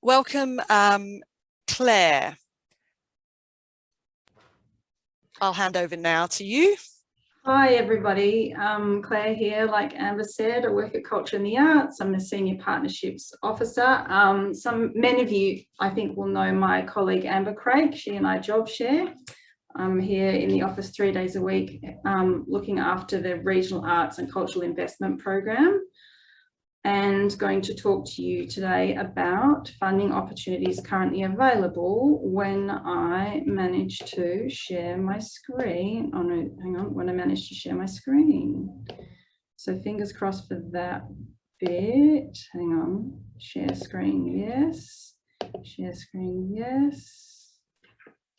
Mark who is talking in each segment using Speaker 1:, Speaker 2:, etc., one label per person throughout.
Speaker 1: Welcome, Claire. I'll hand over now to you.
Speaker 2: Hi everybody, Claire here. Like Amber said, I work at Culture and the Arts. I'm a Senior Partnerships Officer. Many of you, I think, will know my colleague Amber Craig. She and I job share. I'm here in the office 3 days a week, looking after the Regional Arts and Cultural Investment Program, and going to talk to you today about funding opportunities currently available when I manage to share my screen. Oh no, hang on, when I manage to share my screen. So fingers crossed for that bit. Hang on, share screen, yes. Share screen, yes.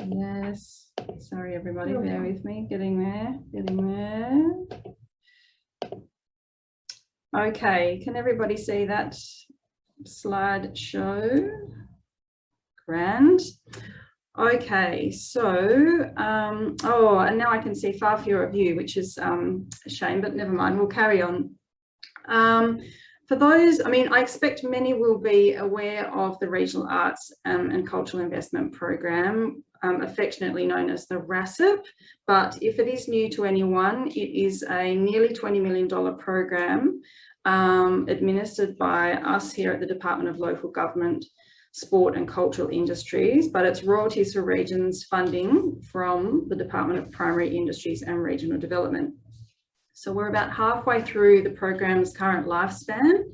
Speaker 2: Yes. Sorry everybody, bear with me, getting there. Okay, can everybody see that slideshow? Grand. Okay, so, oh, and now I can see far fewer of you, which is a shame, but never mind, we'll carry on. For those, I mean, I expect many will be aware of the Regional Arts and Cultural Investment Program, affectionately known as the RACIP, but if it is new to anyone, it is a nearly $20 million program administered by us here at the Department of Local Government, Sport and Cultural Industries, but it's royalties for regions funding from the Department of Primary Industries and Regional Development. So we're about halfway through the program's current lifespan,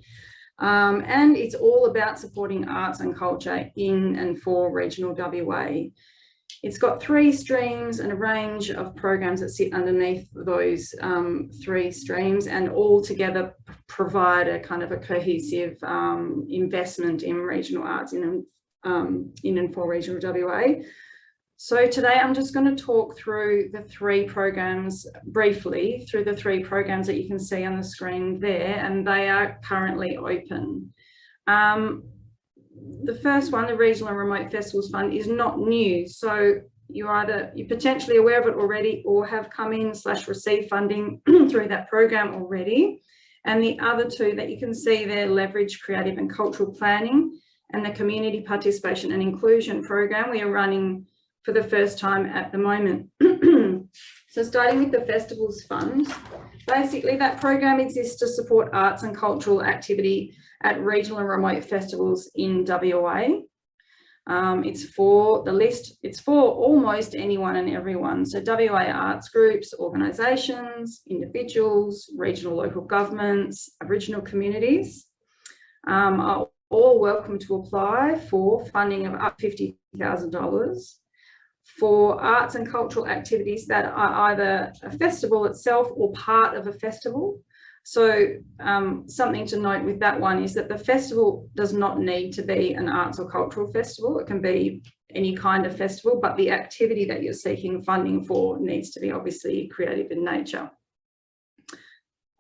Speaker 2: and it's all about supporting arts and culture in and for regional WA. It's got 3 streams and a range of programs that sit underneath those 3 streams, and all together provide a kind of a cohesive investment in regional arts in and for regional WA. So today I'm just going to talk through the 3 programs briefly, through the 3 programs that you can see on the screen there, and they are currently open. The first one, the Regional and Remote Festivals Fund, is not new. So you're potentially aware of it already or have come in / received funding through that program already. And the other 2 that you can see there, Leverage Creative and Cultural Planning and the Community Participation and Inclusion Program, we are running for the first time at the moment. So starting with the Festivals Fund, basically that program exists to support arts and cultural activity at regional and remote festivals in WA. It's for almost anyone and everyone. So WA arts groups, organisations, individuals, regional local governments, Aboriginal communities are all welcome to apply for funding of up to $50,000 for arts and cultural activities that are either a festival itself or part of a festival. So something to note with that one is that the festival does not need to be an arts or cultural festival. It can be any kind of festival, but the activity that you're seeking funding for needs to be obviously creative in nature.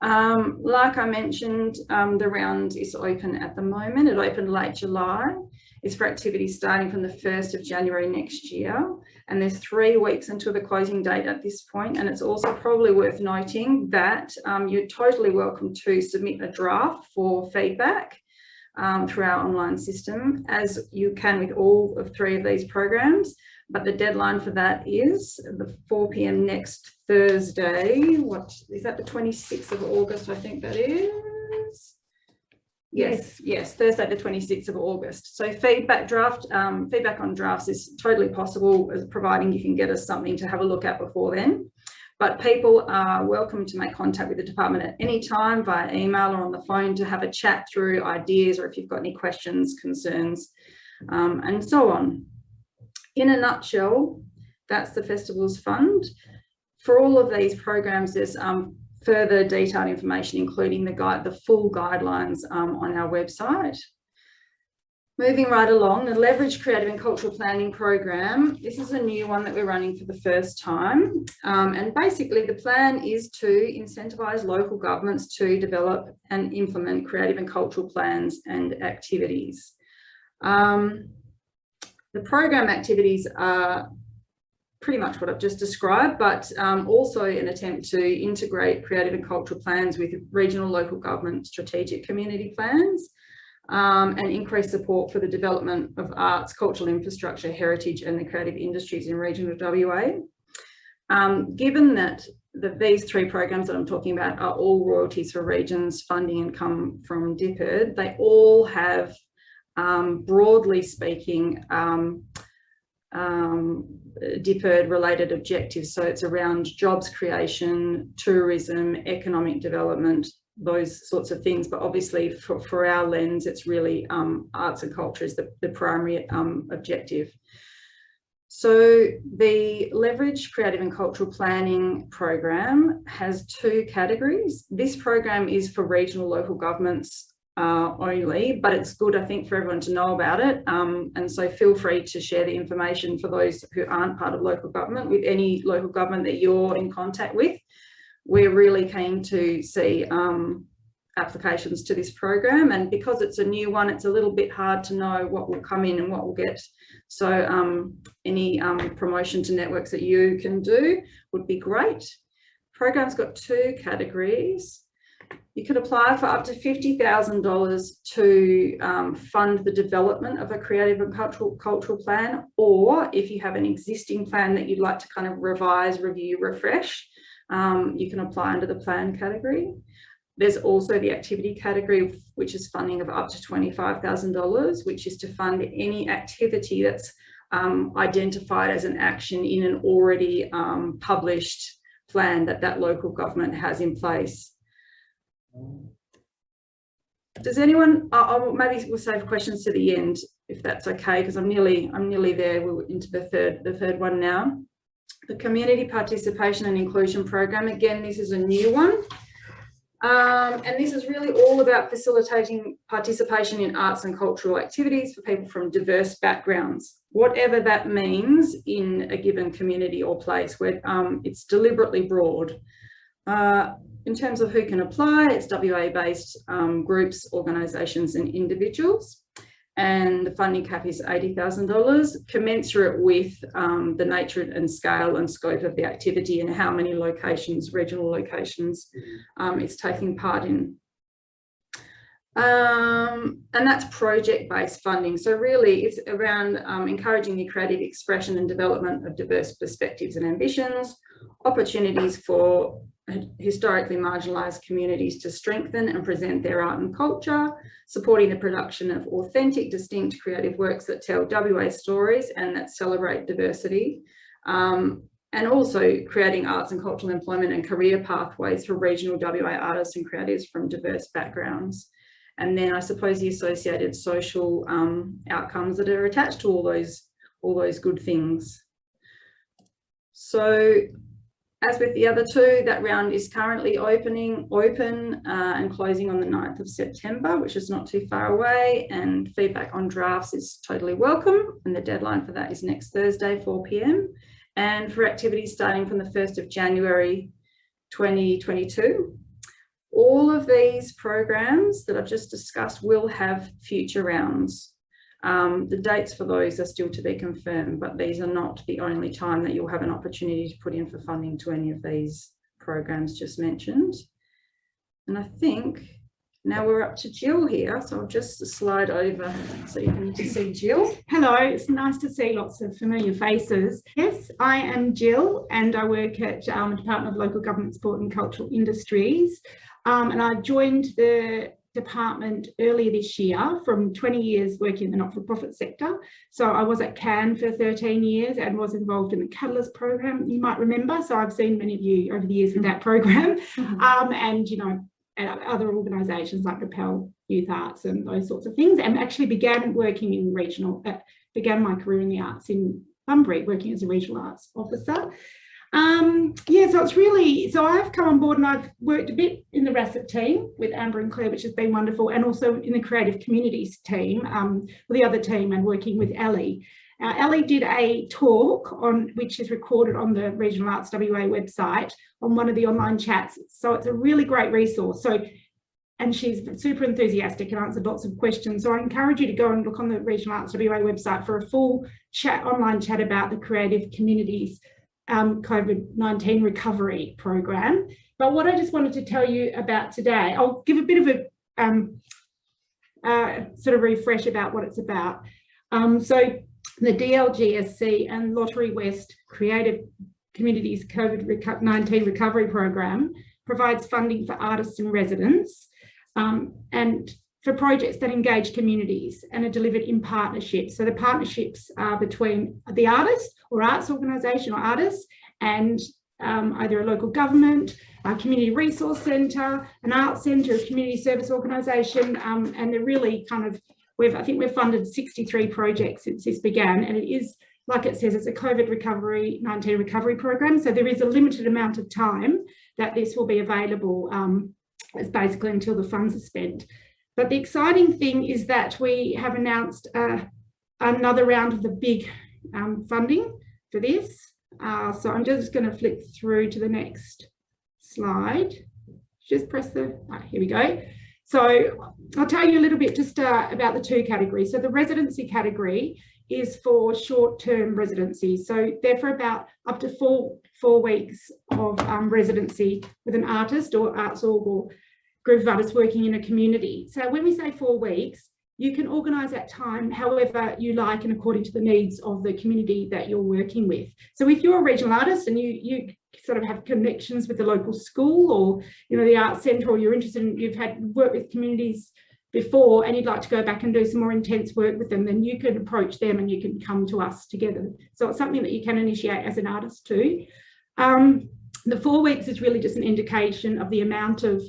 Speaker 2: Like I mentioned, the round is open at the moment. It opened late July. It's for activities starting from the 1st of January next year. And there's 3 weeks until the closing date at this point. And it's also probably worth noting that you're totally welcome to submit a draft for feedback through our online system, as you can with all of 3 of these programs. But the deadline for that is the 4 p.m. next Thursday. What is that, the 26th of August, I think that is? Yes, Thursday the 26th of August. So feedback on drafts is totally possible, providing you can get us something to have a look at before then. But people are welcome to make contact with the department at any time via email or on the phone to have a chat through ideas, or if you've got any questions, concerns, and so on. In a nutshell, that's the Festivals Fund. For all of these programs, there's further detailed information, including the full guidelines on our website. Moving right along, the Leverage Creative and Cultural Planning Program. This is a new one that we're running for the first time. And basically the plan is to incentivise local governments to develop and implement creative and cultural plans and activities. The program activities are pretty much what I've just described, but also an attempt to integrate creative and cultural plans with regional local government strategic community plans. and increase support for the development of arts, cultural infrastructure, heritage and the creative industries in regional WA. Given that these three programs that I'm talking about are all royalties for regions funding and come from DPIRD, they all have, broadly speaking, DPIRD related objectives. So it's around jobs creation, tourism, economic development, those sorts of things. But obviously for our lens, it's really arts and culture is the primary objective. So the Leverage Creative and Cultural Planning program has two categories. This program is for regional local governments only, but it's good, I think, for everyone to know about it. And so feel free to share the information for those who aren't part of local government with any local government that you're in contact with. We're really keen to see applications to this program, and because it's a new one, it's a little bit hard to know what will come in and what will get. So any promotion to networks that you can do would be great. Program's got two categories. You can apply for up to $50,000 to fund the development of a creative and cultural plan, or if you have an existing plan that you'd like to kind of revise, review, refresh, you can apply under the plan category. There's also the activity category, which is funding of up to $25,000, which is to fund any activity that's identified as an action in an already published plan that local government has in place. Does anyone, maybe we'll save questions to the end if that's okay, because I'm nearly there. We're into the third one now. The Community Participation and Inclusion Program. Again, this is a new one. And this is really all about facilitating participation in arts and cultural activities for people from diverse backgrounds, whatever that means in a given community or place, where it's deliberately broad. In terms of who can apply, it's WA-based groups, organisations and individuals. And the funding cap is $80,000, commensurate with the nature and scale and scope of the activity and how many locations, regional locations, it's taking part in. And that's project-based funding. So really it's around encouraging the creative expression and development of diverse perspectives and ambitions, opportunities for historically marginalised communities to strengthen and present their art and culture, supporting the production of authentic, distinct creative works that tell WA stories and that celebrate diversity, and also creating arts and cultural employment and career pathways for regional WA artists and creatives from diverse backgrounds. And then I suppose the associated social outcomes that are attached to all those good things. So, as with the other two, that round is currently open and closing on the 9th of September, which is not too far away, and feedback on drafts is totally welcome, and the deadline for that is next Thursday, 4 p.m. And for activities starting from the 1st of January 2022. All of these programs that I've just discussed will have future rounds. The dates for those are still to be confirmed, but these are not the only time that you'll have an opportunity to put in for funding to any of these programs just mentioned. And I think now we're up to Jill here, so I'll just slide over so you can see Jill.
Speaker 3: Hello, it's nice to see lots of familiar faces. Yes, I am Jill and I work at the Department of Local Government Sport and Cultural Industries, and I joined the department earlier this year from 20 years working in the not-for-profit sector. So I was at CAN for 13 years and was involved in the Catalyst program, you might remember. So I've seen many of you over the years with that program, and you know, other organisations like Propel Youth Arts and those sorts of things, and actually began working in regional, began my career in the arts in Bunbury, working as a regional arts officer. Yeah, so it's really, so I've come on board and I've worked a bit in the RASIT team with Amber and Claire, which has been wonderful, and also in the Creative Communities team, with the other team, and working with Ellie. Ellie did a talk on, which is recorded on the Regional Arts WA website on one of the online chats. So it's a really great resource. So, and she's super enthusiastic and answered lots of questions. So I encourage you to go and look on the Regional Arts WA website for a full chat, online chat about the Creative Communities COVID-19 recovery program. But what I just wanted to tell you about today, I'll give a bit of a sort of refresh about what it's about. So the DLGSC and Lottery West Creative Communities COVID-19 Recovery Program provides funding for artists and residents and for projects that engage communities and are delivered in partnerships. So the partnerships are between the artist or arts organisation or artists and either a local government, a community resource centre, an arts centre, a community service organisation, and they're really kind of, I think we've funded 63 projects since this began, and it is, like it says, it's a COVID-19 recovery program, so there is a limited amount of time that this will be available. It's basically until the funds are spent. But the exciting thing is that we have announced another round of the big funding for this. So I'm just going to flick through to the next slide. Just press the, here we go. So I'll tell you a little bit just about the two categories. So the residency category is for short-term residency. So they're for about up to four weeks of residency with an artist or arts org or group of artists working in a community. So when we say 4 weeks, you can organise that time however you like and according to the needs of the community that you're working with. So if you're a regional artist and you sort of have connections with the local school or the arts centre, or you're interested in, you've had work with communities before and you'd like to go back and do some more intense work with them, then you can approach them and you can come to us together. So it's something that you can initiate as an artist too. The 4 weeks is really just an indication of the amount of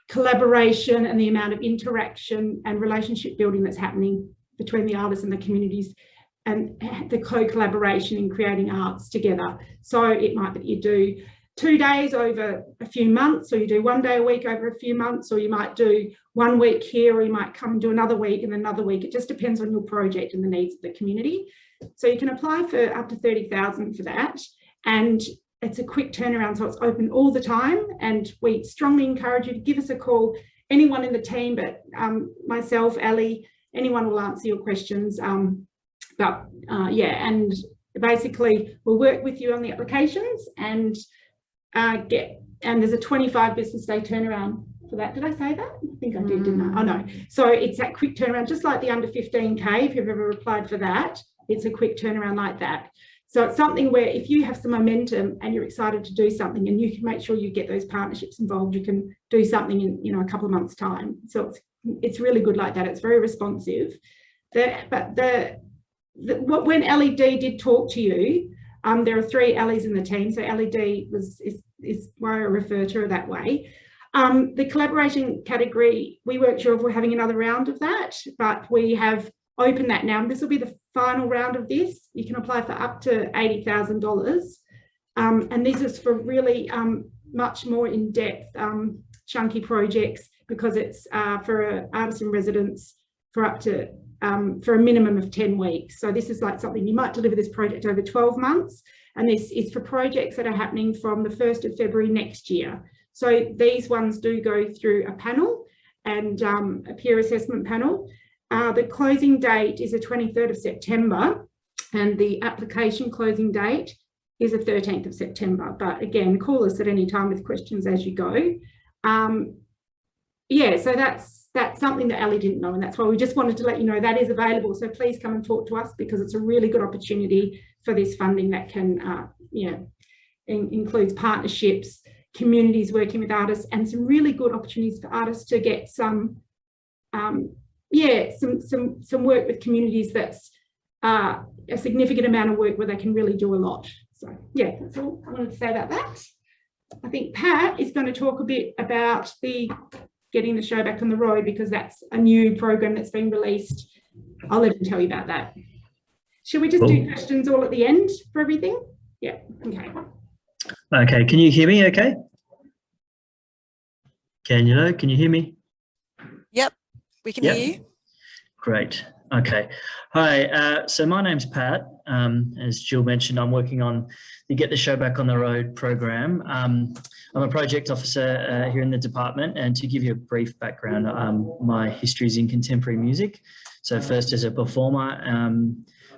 Speaker 3: collaboration and the amount of interaction and relationship building that's happening between the artists and the communities and the co-collaboration in creating arts together. So it might be that you do 2 days over a few months, or you do 1 day a week over a few months, or you might do 1 week here, or you might come and do another week and another week. It just depends on your project and the needs of the community. So you can apply for up to 30,000 for that. And it's a quick turnaround, so it's open all the time. And we strongly encourage you to give us a call. Anyone in the team, but myself, Ali, anyone will answer your questions. Yeah, and basically we'll work with you on the applications and and there's a 25 business day turnaround for that. Did I say that? I think I did, didn't I? Oh no. So it's that quick turnaround, just like the under 15K, if you've ever applied for that, it's a quick turnaround like that. So it's something where if you have some momentum and you're excited to do something and you can make sure you get those partnerships involved, you can do something in a couple of months' time. So it's really good like that. It's very responsive. When LED did talk to you, there are 3 Ellies in the team. So LED is why I refer to her that way. The collaboration category, we weren't sure if we're having another round of that, but we have opened that now. This will be the final round of this. You can apply for up to $80,000. And this is for really much more in-depth, chunky projects, because it's for artists in residence for up to for a minimum of 10 weeks. So this is like something you might deliver this project over 12 months. And this is for projects that are happening from the 1st of February next year. So these ones do go through a panel and a peer assessment panel. The closing date is the 23rd of September and the application closing date is the 13th of September. But again, call us at any time with questions as you go. Yeah, so that's something that Ali didn't know, and that's why we just wanted to let you know that is available. So please come and talk to us, because it's a really good opportunity for this funding that can, includes partnerships, communities working with artists, and some really good opportunities for artists to get some work with communities that's a significant amount of work where they can really do a lot. So yeah, that's all I wanted to say about that. I think Pat is going to talk a bit about getting the show back on the road, because that's a new program that's been released. I'll let him tell you about that. Should we just do questions all at the end for everything? Yeah, okay.
Speaker 4: Okay, can you hear me okay? Can you hear me?
Speaker 1: Yep, we can hear you.
Speaker 4: Great. Okay. Hi, so my name's Pat. As Jill mentioned, I'm working on the Get the Show Back on the Road program. I'm a project officer here in the department, and to give you a brief background, my history is in contemporary music. So first as a performer,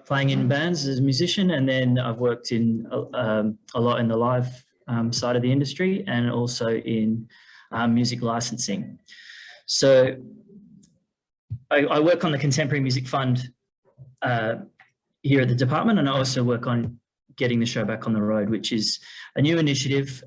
Speaker 4: playing in bands as a musician, and then I've worked in a lot in the live side of the industry, and also in music licensing. So I work on the Contemporary Music Fund here at the department, and I also work on getting the show back on the road, which is a new initiative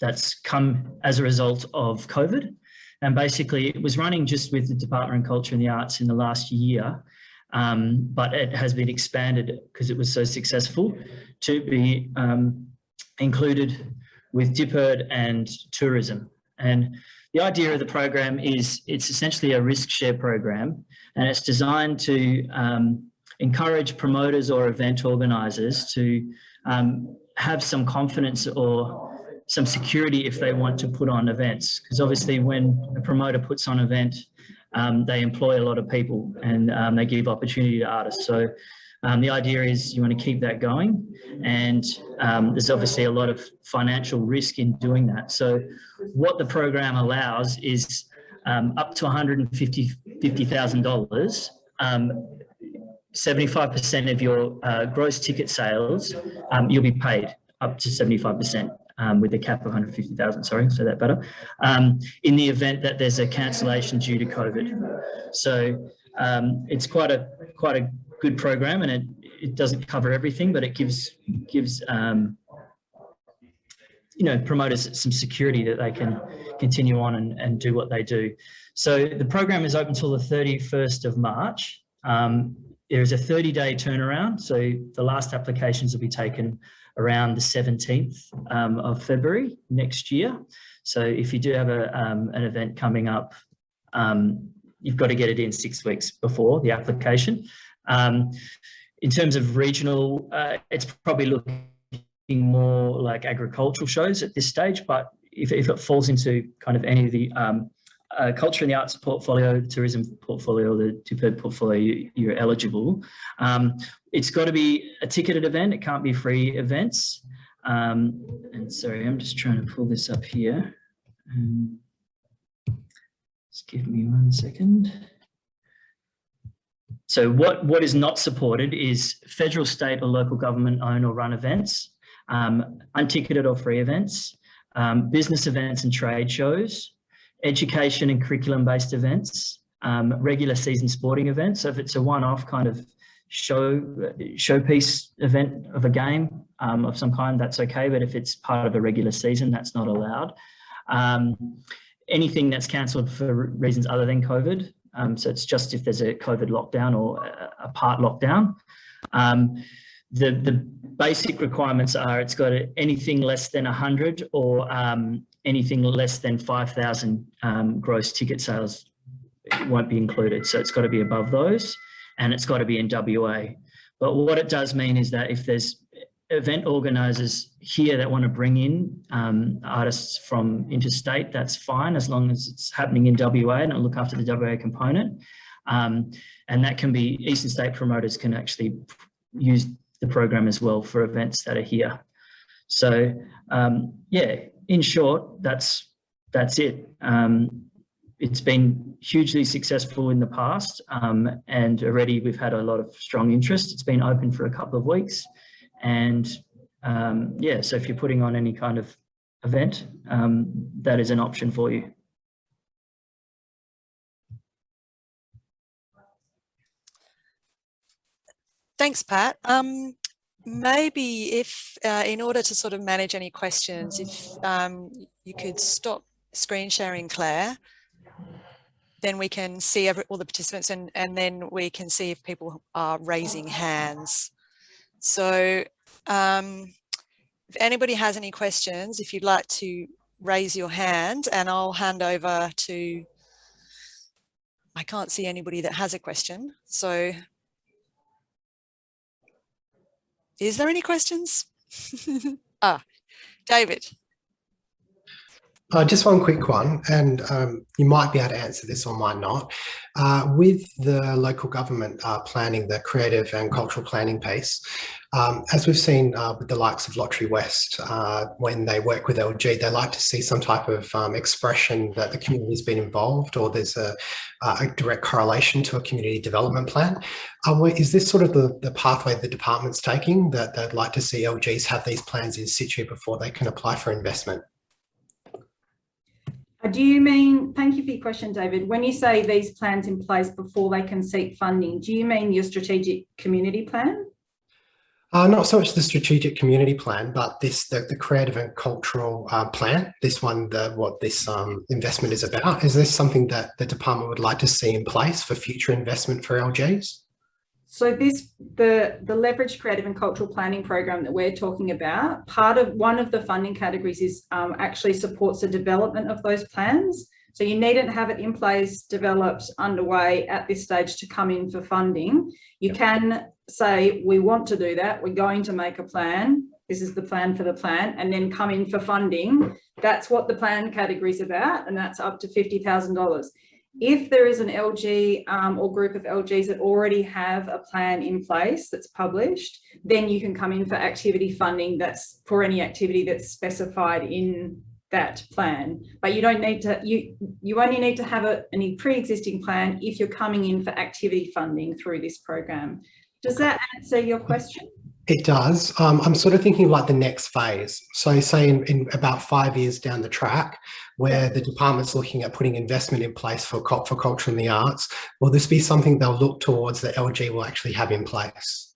Speaker 4: that's come as a result of COVID. And basically it was running just with the Department of Culture and the Arts in the last year, but it has been expanded because it was so successful to be included with DIPERD and tourism. And the idea of the program is it's essentially a risk share program, and it's designed to encourage promoters or event organisers to have some confidence or some security if they want to put on events. Because obviously when a promoter puts on an event, they employ a lot of people, and they give opportunity to artists. So the idea is you want to keep that going, and there's obviously a lot of financial risk in doing that. So what the program allows is up to $150,000, 75% of your gross ticket sales, you'll be paid up to 75%. With a cap of 150,000, sorry, say that better, in the event that there's a cancellation due to COVID. So it's quite a good program, and it doesn't cover everything, but it gives promoters some security that they can continue on and do what they do. So the program is open until the 31st of March. There is a 30-day turnaround, so the last applications will be taken around the 17th of February next year. So if you do have an event coming up, you've got to get it in 6 weeks before the application. In terms of regional, it's probably looking more like agricultural shows at this stage, but if it falls into kind of any of the culture and the arts portfolio, tourism portfolio, the DIPERD portfolio, you're eligible. It's got to be a ticketed event. It can't be free events. And sorry, I'm just trying to pull this up here. Just give me 1 second. So what is not supported is federal, state or local government owned or run events, unticketed or free events, business events and trade shows, education and curriculum-based events, regular season sporting events. So if it's a one-off kind of showpiece event of a game of some kind, that's okay. But if it's part of a regular season, that's not allowed. Anything that's cancelled for reasons other than COVID. So it's just if there's a COVID lockdown or a part lockdown. The basic requirements are it's got anything less than 100 or anything less than 5,000 gross ticket sales won't be included. So it's got to be above those, and it's got to be in WA. But what it does mean is that if there's event organisers here that want to bring in artists from interstate, that's fine, as long as it's happening in WA and it'll look after the WA component. And that can be, Eastern State promoters can actually use the program as well for events that are here. So yeah, in short, that's it. It's been hugely successful in the past, and already we've had a lot of strong interest. It's been open for a couple of weeks, and yeah, so if you're putting on any kind of event, that is an option for you.
Speaker 1: Thanks, Pat. Maybe if, in order to sort of manage any questions, if you could stop screen sharing, Claire, then we can see all the participants, and then we can see if people are raising hands. So if anybody has any questions, if you'd like to raise your hand, and I'll hand over to, I can't see anybody that has a question. So is there any questions? David.
Speaker 5: Just one quick one, and you might be able to answer this or might not. With the local government planning, the creative and cultural planning piece, as we've seen with the likes of Lottery West, when they work with LG, they like to see some type of expression that the community's been involved, or there's a direct correlation to a community development plan. Is this sort of the pathway the department's taking, that they'd like to see LGs have these plans in situ before they can apply for investment?
Speaker 2: Do you mean, thank you for your question, David, when you say these plans in place before they can seek funding, do you mean your strategic community plan?
Speaker 5: Not so much the strategic community plan, but the creative and cultural plan. This one, what this investment is about. Is this something that the department would like to see in place for future investment for LGs?
Speaker 2: So the leveraged creative and cultural planning program that we're talking about, one of the funding categories is actually supports the development of those plans. So you needn't have it in place, developed, underway at this stage to come in for funding. You can say, we want to do that. We're going to make a plan. This is the plan for the plan, and then come in for funding. That's what the plan category is about, and that's up to $50,000. If there is an LG or group of LGs that already have a plan in place that's published, then you can come in for activity funding that's for any activity that's specified in that plan. But you don't need to, you only need to have any pre-existing plan if you're coming in for activity funding through this program. Does that answer your question?
Speaker 5: It does. I'm sort of thinking like the next phase. So say in about 5 years down the track, where the department's looking at putting investment in place for culture and the arts, will this be something they'll look towards that LG will actually have in place?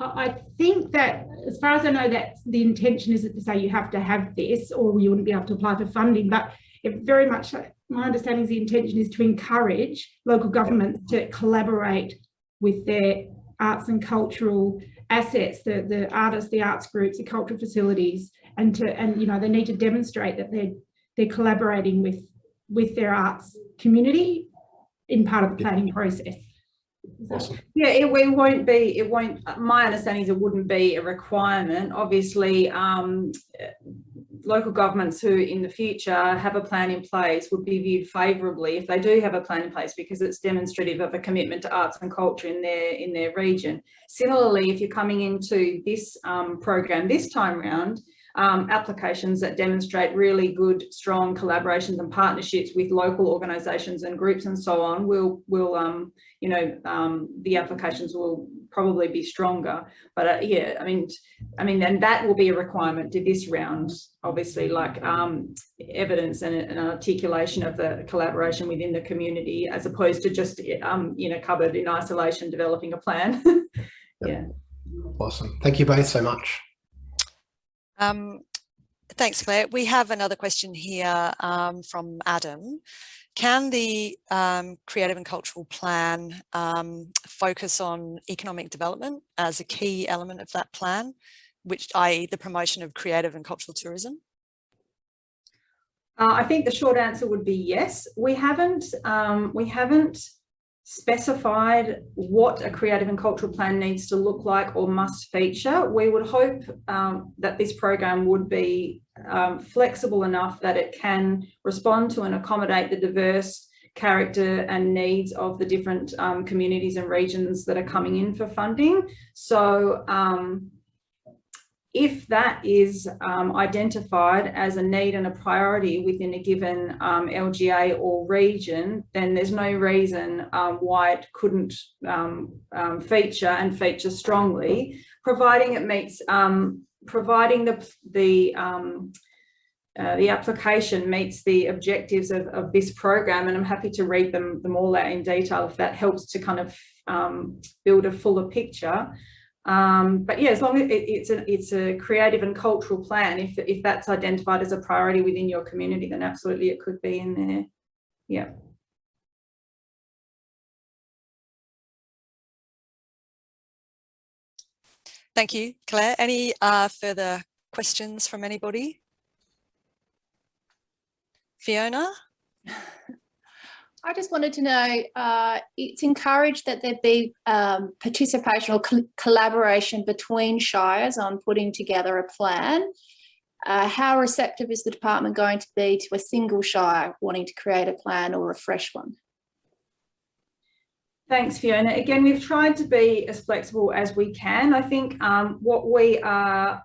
Speaker 3: I think that, as far as I know, that the intention isn't to say you have to have this or you wouldn't be able to apply for funding, but it very much, my understanding is the intention is to encourage local governments to collaborate with their arts and cultural assets, the artists, the arts groups, the cultural facilities, and you know, they need to demonstrate that they're collaborating with their arts community in part of the planning process.
Speaker 5: Awesome.
Speaker 2: Yeah, it won't, my understanding is it wouldn't be a requirement. Obviously, local governments who in the future have a plan in place would be viewed favourably if they do have a plan in place, because it's demonstrative of a commitment to arts and culture in their region. Similarly, if you're coming into this program this time round, applications that demonstrate really good, strong collaborations and partnerships with local organisations and groups and so on will you know, the applications will probably be stronger. But yeah, I mean, then that will be a requirement to this round, obviously, like evidence and an articulation of the collaboration within the community, as opposed to just in a cupboard in isolation developing a plan. Yeah.
Speaker 5: Awesome. Thank you both so much.
Speaker 1: Thanks, Claire. We have another question here from Adam. Can the creative and cultural plan focus on economic development as a key element of that plan, which, i.e. the promotion of creative and cultural tourism?
Speaker 2: I think the short answer would be yes. We haven't specified what a creative and cultural plan needs to look like or must feature. We would hope that this program would be flexible enough that it can respond to and accommodate the diverse character and needs of the different communities and regions that are coming in for funding. So if that is identified as a need and a priority within a given LGA or region, then there's no reason why it couldn't feature and feature strongly, providing it meets, providing the application meets the objectives of this program. And I'm happy to read them all out in detail if that helps to kind of build a fuller picture. But yeah, as long as it's a creative and cultural plan, if that's identified as a priority within your community, then absolutely it could be in there. Yeah.
Speaker 1: Thank you, Claire. Any further questions from anybody? Fiona?
Speaker 6: I just wanted to know, it's encouraged that there be participation or collaboration between shires on putting together a plan. How receptive is the department going to be to a single shire wanting to create a plan or a fresh one?
Speaker 2: Thanks, Fiona. Again, we've tried to be as flexible as we can. I think what we are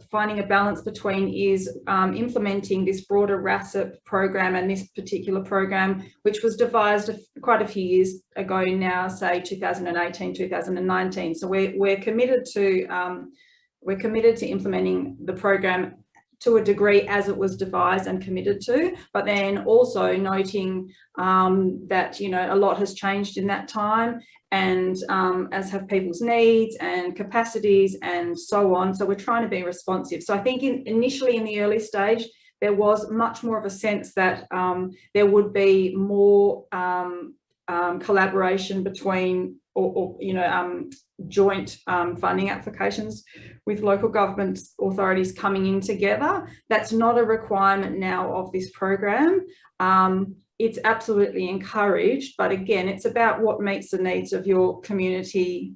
Speaker 2: finding a balance between is implementing this broader RACIP program and this particular program, which was devised quite a few years ago now, say 2018, 2019. So we're committed to implementing the program to a degree as it was devised and committed to, but then also noting that, you know, a lot has changed in that time, and as have people's needs and capacities and so on. So we're trying to be responsive. So I think initially in the early stage, there was much more of a sense that there would be more collaboration between or joint funding applications with local government authorities coming in together. That's not a requirement now of this program. It's absolutely encouraged, but again, it's about what meets the needs of your community,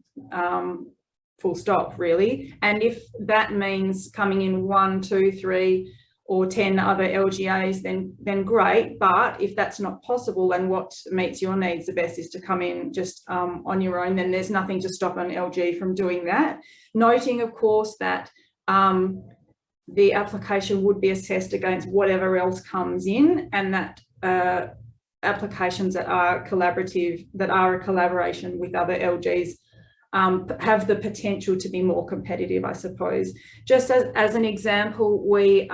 Speaker 2: full stop, really. And if that means coming in 1, 2, 3 or 10 other LGAs, then great. But if that's not possible and what meets your needs the best is to come in just on your own, then there's nothing to stop an LG from doing that. Noting, of course, that the application would be assessed against whatever else comes in, and that applications that are collaborative, that are a collaboration with other LGs, have the potential to be more competitive, I suppose. Just as an example, we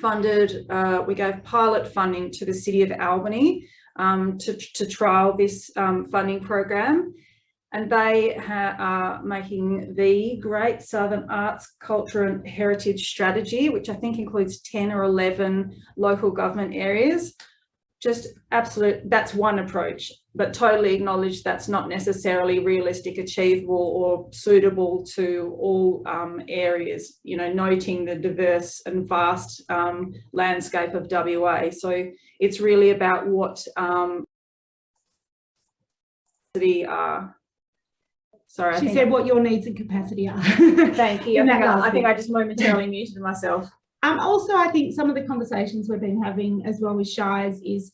Speaker 2: we gave pilot funding to the City of Albany to trial this funding program, and they are making the Great Southern Arts, Culture and Heritage Strategy, which I think includes 10 or 11 local government areas. Just absolute, that's one approach, but totally acknowledge that's not necessarily realistic, achievable or suitable to all areas, you know, noting the diverse and vast landscape of WA. So it's really about what the sorry,
Speaker 3: she said what your needs and capacity are.
Speaker 2: Thank you. I think I just momentarily muted myself.
Speaker 3: Also, I think some of the conversations we've been having as well with Shires is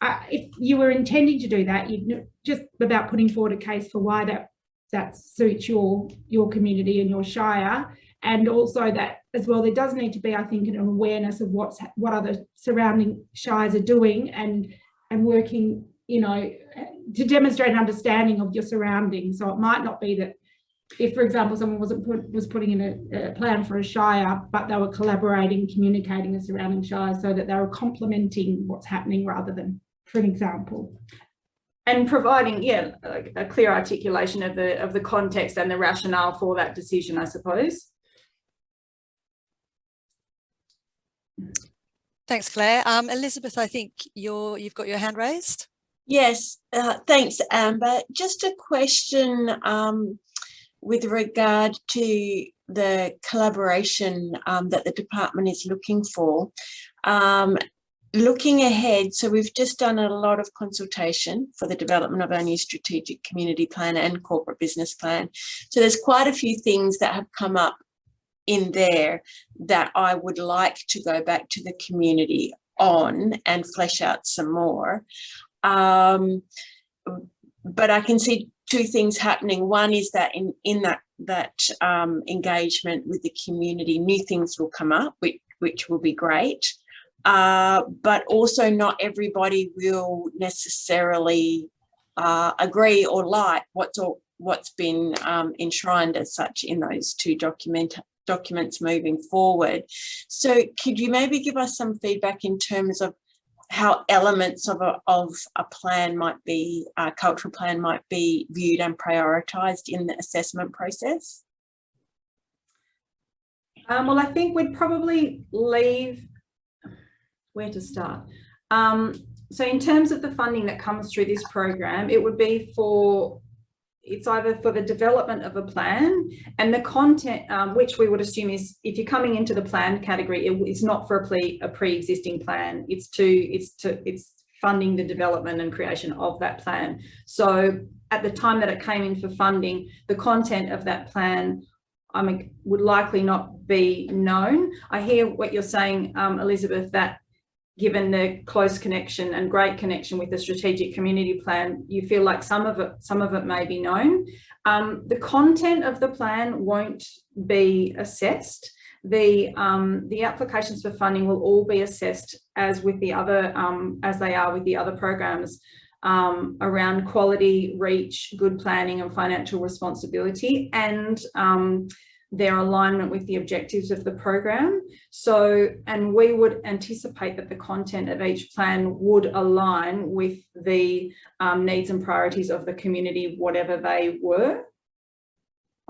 Speaker 3: if you were intending to do that, you'd just about putting forward a case for why that suits your community and your shire, and also that as well there does need to be, I think, an awareness of what other surrounding shires are doing and working, you know, to demonstrate an understanding of your surroundings. So it might not be that if, for example, someone was putting in a plan for a shire, but they were collaborating, communicating the surrounding shires so that they were complementing what's happening rather than, for an example.
Speaker 2: And providing, yeah, a clear articulation of the context and the rationale for that decision, I suppose.
Speaker 1: Thanks, Claire. Elizabeth, I think you've got your hand raised.
Speaker 7: Yes, thanks, Amber. Just a question with regard to the collaboration that the department is looking for. Looking ahead, so we've just done a lot of consultation for the development of our new strategic community plan and corporate business plan. So there's quite a few things that have come up in there that I would like to go back to the community on and flesh out some more. But I can see two things happening. One is that in that engagement with the community, new things will come up, which will be great. But also not everybody will necessarily agree or like what's been enshrined as such in those two documents moving forward. So could you maybe give us some feedback in terms of how elements of a plan might be, a cultural plan might be viewed and prioritised in the assessment process?
Speaker 2: Well, I think we'd probably leave where to start. So in terms of the funding that comes through this program, it would be it's either for the development of a plan, and the content, which we would assume is, if you're coming into the plan category, it's not for a pre-existing plan. It's funding the development and creation of that plan. So at the time that it came in for funding, the content of that plan would likely not be known. I hear what you're saying, Elizabeth, that given the close connection and great connection with the strategic community plan, you feel like some of it may be known. The content of the plan won't be assessed. The applications for funding will all be assessed as with the other, as they are with the other programs, around quality, reach, good planning and financial responsibility, and their alignment with the objectives of the program. So, and we would anticipate that the content of each plan would align with the needs and priorities of the community, whatever they were.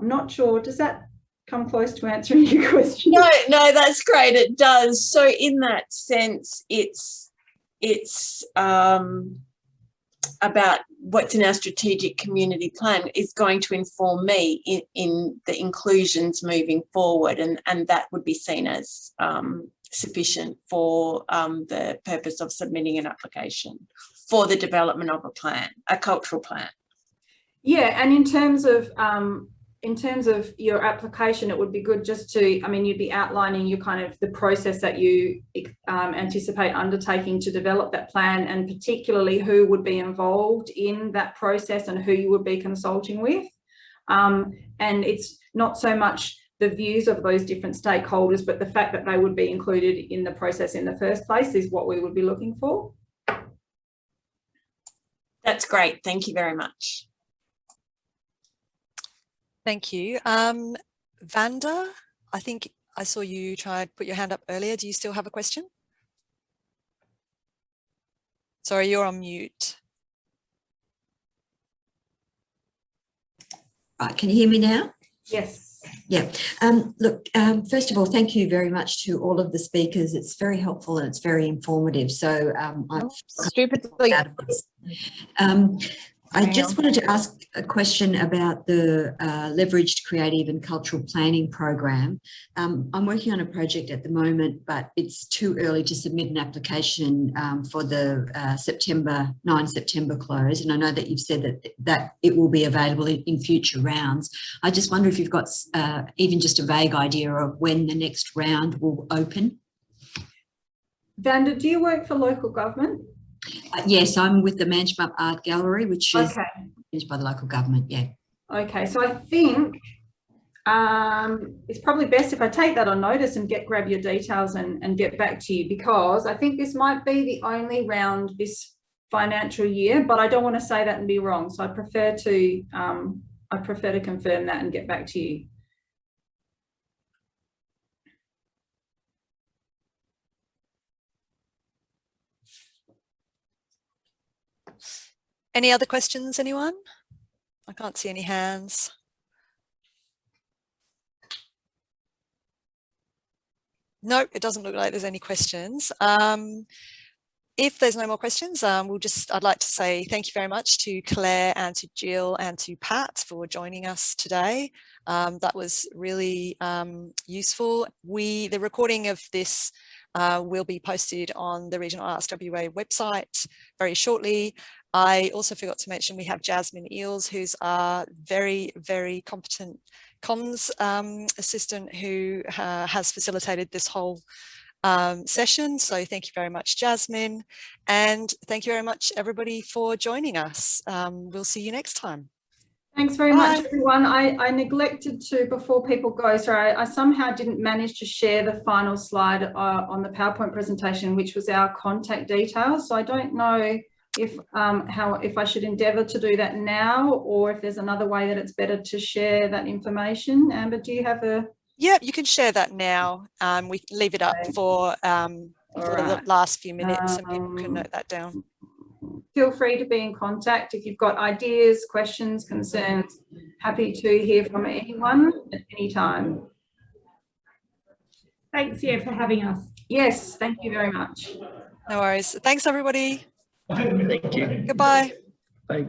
Speaker 2: I'm not sure, does that come close to answering your question?
Speaker 7: No, that's great. It does. So in that sense, it's about what's in our strategic community plan is going to inform me in the inclusions moving forward, and that would be seen as sufficient for the purpose of submitting an application for the development of a plan, a cultural plan.
Speaker 2: Yeah, and in terms of your application, it would be good just to, I mean, you'd be outlining your kind of the process that you anticipate undertaking to develop that plan, and particularly who would be involved in that process and who you would be consulting with. And it's not so much the views of those different stakeholders, but the fact that they would be included in the process in the first place is what we would be looking for.
Speaker 7: That's great. Thank you very much.
Speaker 1: Thank you. Vanda, I think I saw you try to put your hand up earlier. Do you still have a question? Sorry, you're on mute.
Speaker 8: Right, can you hear me now?
Speaker 2: Yes.
Speaker 8: Yeah. Look, first of all, thank you very much to all of the speakers. It's very helpful and it's very informative. So
Speaker 6: Stupidly.
Speaker 8: I just wanted to ask a question about the leveraged creative and cultural planning program. I'm working on a project at the moment, but it's too early to submit an application for the 9 September close. And I know that you've said that it will be available in future rounds. I just wonder if you've got even just a vague idea of when the next round will open.
Speaker 2: Vanda, do you work for local government?
Speaker 8: Yes, I'm with the Manchmup Art Gallery, which is managed by the local government, yeah.
Speaker 2: Okay, so I think it's probably best if I take that on notice and grab your details and get back to you, because I think this might be the only round this financial year, but I don't want to say that and be wrong. So I prefer to confirm that and get back to you.
Speaker 1: Any other questions, anyone? I can't see any hands. No, it doesn't look like there's any questions. If there's no more questions, I'd like to say thank you very much to Claire and to Jill and to Pat for joining us today. That was really useful. The recording of this will be posted on the Regional Arts WA website very shortly. I also forgot to mention we have Jasmine Eels, who's our very, very competent comms assistant who has facilitated this whole session. So thank you very much, Jasmine. And thank you very much, everybody, for joining us. We'll see you next time.
Speaker 2: Thanks very much, everyone. I neglected to, before people go, sorry, I somehow didn't manage to share the final slide on the PowerPoint presentation, which was our contact details. So I don't know if I should endeavour to do that now, or if there's another way that it's better to share that information. Amber, do you have a...
Speaker 1: Yeah, you can share that now. We leave it up for the last few minutes and people can note that down.
Speaker 2: Feel free to be in contact if you've got ideas, questions, concerns. Happy to hear from anyone at any time.
Speaker 3: Thanks, yeah, for having us.
Speaker 2: Yes, thank you very much.
Speaker 1: No worries. Thanks, everybody.
Speaker 4: Thank you.
Speaker 1: Goodbye.
Speaker 4: Bye.